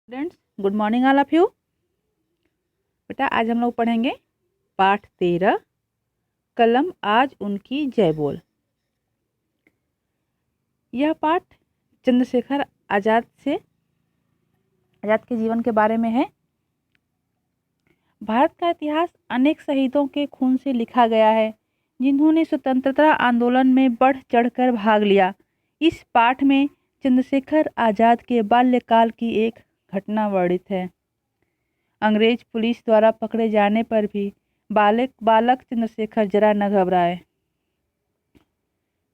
Students, good morning all of you. बेटा आज हम लोग पढ़ेंगे पाठ 13 कलम आज उनकी जय बोल। यह पाठ चंद्रशेखर आज़ाद के जीवन के बारे में है। भारत का इतिहास अनेक शहीदों के खून से लिखा गया है, जिन्होंने स्वतंत्रता आंदोलन में बढ़ चढ़कर भाग लिया। इस पाठ में चंद्रशेखर आज़ाद के बाल्यकाल की एक घटना वर्णित है। अंग्रेज पुलिस द्वारा पकड़े जाने पर भी बालक चंद्रशेखर जरा न घबराए।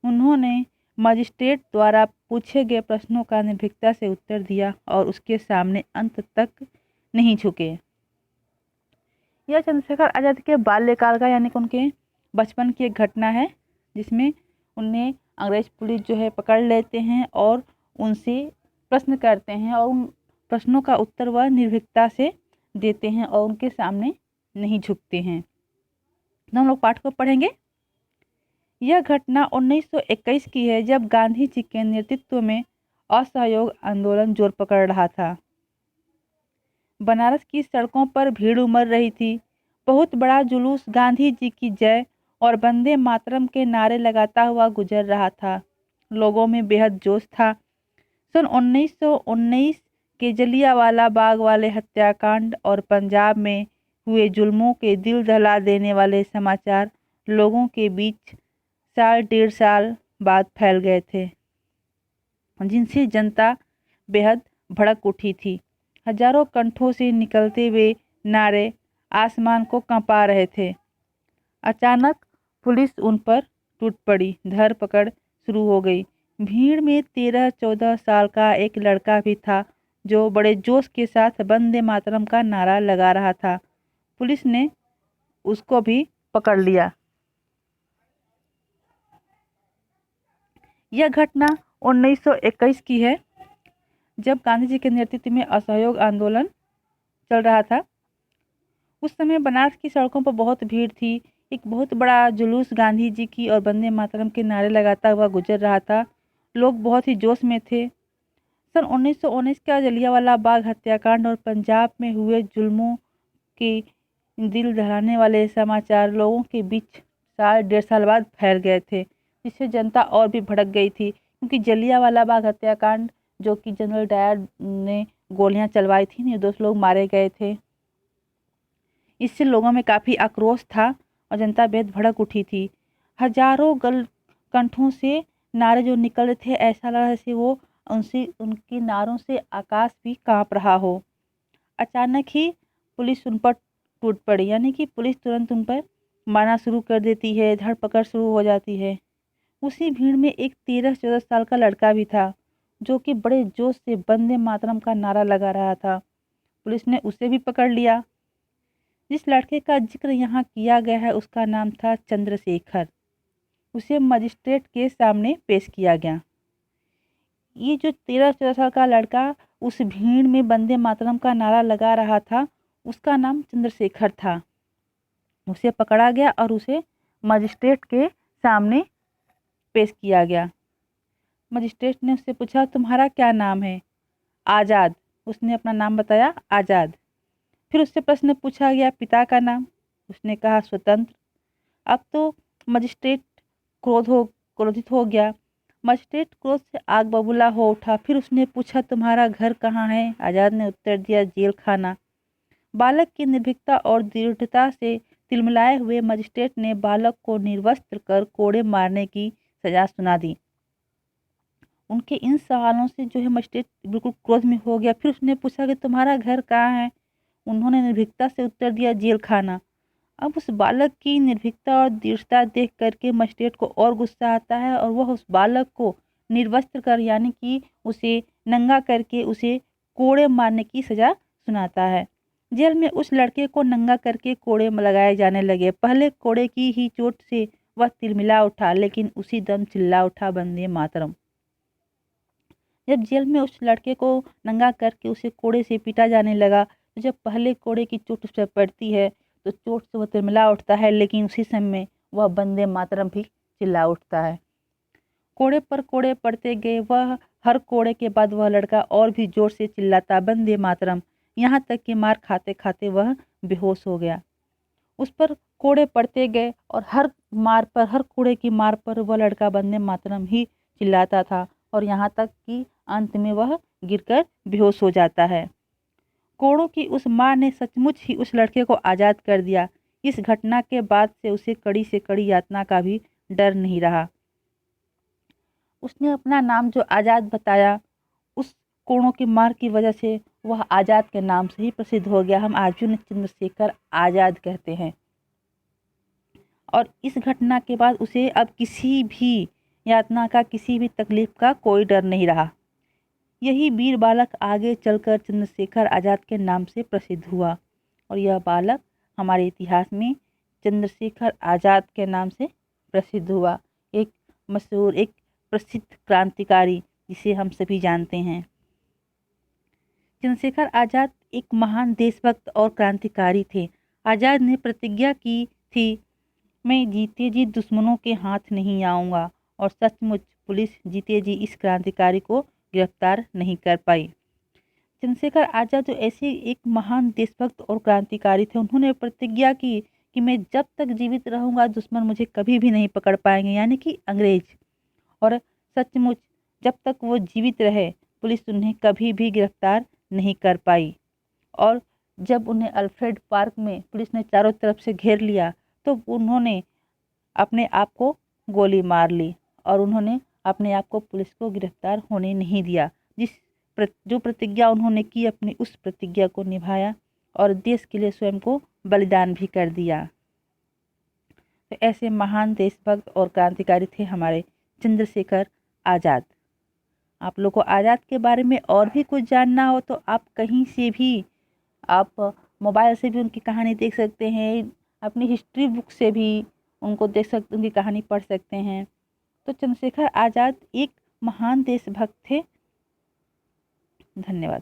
उन्होंने मजिस्ट्रेट द्वारा पूछे गए प्रश्नों का निर्भीकता से उत्तर दिया और उसके सामने अंत तक नहीं झुके। यह चंद्रशेखर आज़ाद के बाल्यकाल का यानी कि उनके बचपन की एक घटना है, जिसमें उन्हें अंग्रेज पुलिस जो है पकड़ लेते हैं और उनसे प्रश्न करते हैं और उन प्रश्नों का उत्तर वह निर्भीकता से देते हैं और उनके सामने नहीं झुकते हैं। तो हम लोग पाठ को पढ़ेंगे। यह घटना 1921 की है, जब गांधी जी के नेतृत्व में असहयोग आंदोलन जोर पकड़ रहा था। बनारस की सड़कों पर भीड़ उमड़ रही थी। बहुत बड़ा जुलूस गांधी जी की जय और वंदे मातरम के नारे लगाता हुआ गुजर रहा था। लोगों में बेहद जोश था। सन 1919 के जलियांवाला बाग वाले हत्याकांड और पंजाब में हुए जुल्मों के दिल दहला देने वाले समाचार लोगों के बीच साल डेढ़ साल बाद फैल गए थे, जिनसे जनता बेहद भड़क उठी थी। हजारों कंठों से निकलते हुए नारे आसमान को कांपा रहे थे। अचानक पुलिस उन पर टूट पड़ी। धरपकड़ शुरू हो गई। भीड़ में 13-14 साल का एक लड़का भी था, जो बड़े जोश के साथ वंदे मातरम का नारा लगा रहा था। पुलिस ने उसको भी पकड़ लिया। यह घटना 1921 की है, जब गांधी जी के नेतृत्व में असहयोग आंदोलन चल रहा था। उस समय बनारस की सड़कों पर बहुत भीड़ थी। एक बहुत बड़ा जुलूस गांधी जी की और वंदे मातरम के नारे लगाता हुआ गुजर रहा था। लोग बहुत ही जोश में थे। सन 1919 का जलियांवाला बाग हत्याकांड और पंजाब में हुए जुल्मों के दिल दहलाने वाले समाचार लोगों के बीच साल डेढ़ साल बाद फैल गए थे, जिससे जनता और भी भड़क गई थी। क्योंकि जलियांवाला बाग हत्याकांड, जो कि जनरल डायर ने गोलियां चलवाई थी, निर्दोष लोग मारे गए थे, इससे लोगों में काफ़ी आक्रोश था और जनता बेहद भड़क उठी थी। हजारों कंठों से नारे जो निकल रहे थे, ऐसा लग रहा है जैसे वो उनके नारों से आकाश भी कांप रहा हो। अचानक ही पुलिस उन पर टूट पड़ी, यानी कि पुलिस तुरंत उन पर मारना शुरू कर देती है। धरपकड़ शुरू हो जाती है। उसी भीड़ में एक 13-14 साल का लड़का भी था, जो कि बड़े जोश से वंदे मातरम का नारा लगा रहा था। पुलिस ने उसे भी पकड़ लिया। जिस लड़के का जिक्र यहाँ किया गया है, उसका नाम था चंद्रशेखर। उसे मजिस्ट्रेट के सामने पेश किया गया। ये जो 13-14 साल का लड़का उस भीड़ में वंदे मातरम का नारा लगा रहा था, उसका नाम चंद्रशेखर था। उसे पकड़ा गया और उसे मजिस्ट्रेट के सामने पेश किया गया। मजिस्ट्रेट ने उससे पूछा, तुम्हारा क्या नाम है? आज़ाद। उसने अपना नाम बताया, आज़ाद। फिर उससे प्रश्न पूछा गया, पिता का नाम? उसने कहा, स्वतंत्र। अब तो मजिस्ट्रेट क्रोधित हो गया। मजिस्ट्रेट क्रोध से आग बबूला हो उठा। फिर उसने पूछा, तुम्हारा घर कहाँ है? आज़ाद ने उत्तर दिया, जेल खाना। बालक की निर्भीकता और दृढ़ता से तिलमिलाए हुए मजिस्ट्रेट ने बालक को निर्वस्त्र कर कोड़े मारने की सजा सुना दी। उनके इन सवालों से जो है मजिस्ट्रेट बिल्कुल क्रोध में हो गया। फिर उसने पूछा कि तुम्हारा घर कहाँ है? उन्होंने निर्भीकता से उत्तर दिया, जेल खाना। अब उस बालक की निर्भीकता और दृढ़ता देख करके मजिस्ट्रेट को और गुस्सा आता है और वह उस बालक को निर्वस्त्र कर, यानी कि उसे नंगा करके उसे कोड़े मारने की सजा सुनाता है। जेल में उस लड़के को नंगा करके कोड़े लगाए जाने लगे। पहले कोड़े की ही चोट से वह तिलमिला उठा, लेकिन उसी दम चिल्ला उठा, वंदे मातरम। जब जेल में उस लड़के को नंगा करके उसे कोड़े से पीटा जाने लगा, तो जब पहले कोड़े की चोट उस पर पड़ती है तो चोट से वह तिलमिला उठता है, लेकिन उसी समय वह वंदे मातरम भी चिल्ला उठता है। कोड़े पर कोड़े पड़ते गए। वह हर कोड़े के बाद वह लड़का और भी जोर से चिल्लाता वंदे मातरम, यहाँ तक कि मार खाते खाते वह बेहोश हो गया। उस पर कोड़े पड़ते गए और हर कोड़े की मार पर वह लड़का वंदे मातरम ही चिल्लाता था और यहाँ तक कि अंत में वह गिरकर बेहोश हो जाता है। कोड़ों की उस मार ने सचमुच ही उस लड़के को आज़ाद कर दिया। इस घटना के बाद से उसे कड़ी से कड़ी यातना का भी डर नहीं रहा। उसने अपना नाम जो आज़ाद बताया, उस कोड़ों की मार की वजह से वह आज़ाद के नाम से ही प्रसिद्ध हो गया। हम अर्जुन चंद्रशेखर आज़ाद कहते हैं। और इस घटना के बाद उसे अब किसी भी यातना का, किसी भी तकलीफ का कोई डर नहीं रहा। यही वीर बालक आगे चलकर चंद्रशेखर आज़ाद के नाम से प्रसिद्ध हुआ और यह बालक हमारे इतिहास में चंद्रशेखर आज़ाद के नाम से प्रसिद्ध हुआ। एक मशहूर, एक प्रसिद्ध क्रांतिकारी जिसे हम सभी जानते हैं। चंद्रशेखर आज़ाद एक महान देशभक्त और क्रांतिकारी थे। आज़ाद ने प्रतिज्ञा की थी, मैं जीते जी दुश्मनों के हाथ नहीं आऊँगा, और सचमुच पुलिस जीते जी इस क्रांतिकारी को गिरफ्तार नहीं कर पाई। चंद्रशेखर आज़ाद जो ऐसे एक महान देशभक्त और क्रांतिकारी थे, उन्होंने प्रतिज्ञा की कि मैं जब तक जीवित रहूंगा दुश्मन मुझे कभी भी नहीं पकड़ पाएंगे, यानी कि अंग्रेज। और सचमुच जब तक वो जीवित रहे पुलिस उन्हें कभी भी गिरफ्तार नहीं कर पाई। और जब उन्हें अल्फ्रेड पार्क में पुलिस ने चारों तरफ से घेर लिया तो उन्होंने अपने आप को गोली मार ली और उन्होंने अपने आप को पुलिस को गिरफ्तार होने नहीं दिया। जो प्रतिज्ञा उन्होंने की, अपनी उस प्रतिज्ञा को निभाया और देश के लिए स्वयं को बलिदान भी कर दिया। तो ऐसे महान देशभक्त और क्रांतिकारी थे हमारे चंद्रशेखर आज़ाद। आप लोग को आज़ाद के बारे में और भी कुछ जानना हो तो आप कहीं से भी, आप मोबाइल से भी उनकी कहानी देख सकते हैं, अपनी हिस्ट्री बुक से भी उनको देख सकते, उनकी कहानी पढ़ सकते हैं। तो चंद्रशेखर आज़ाद एक महान देशभक्त थे। धन्यवाद।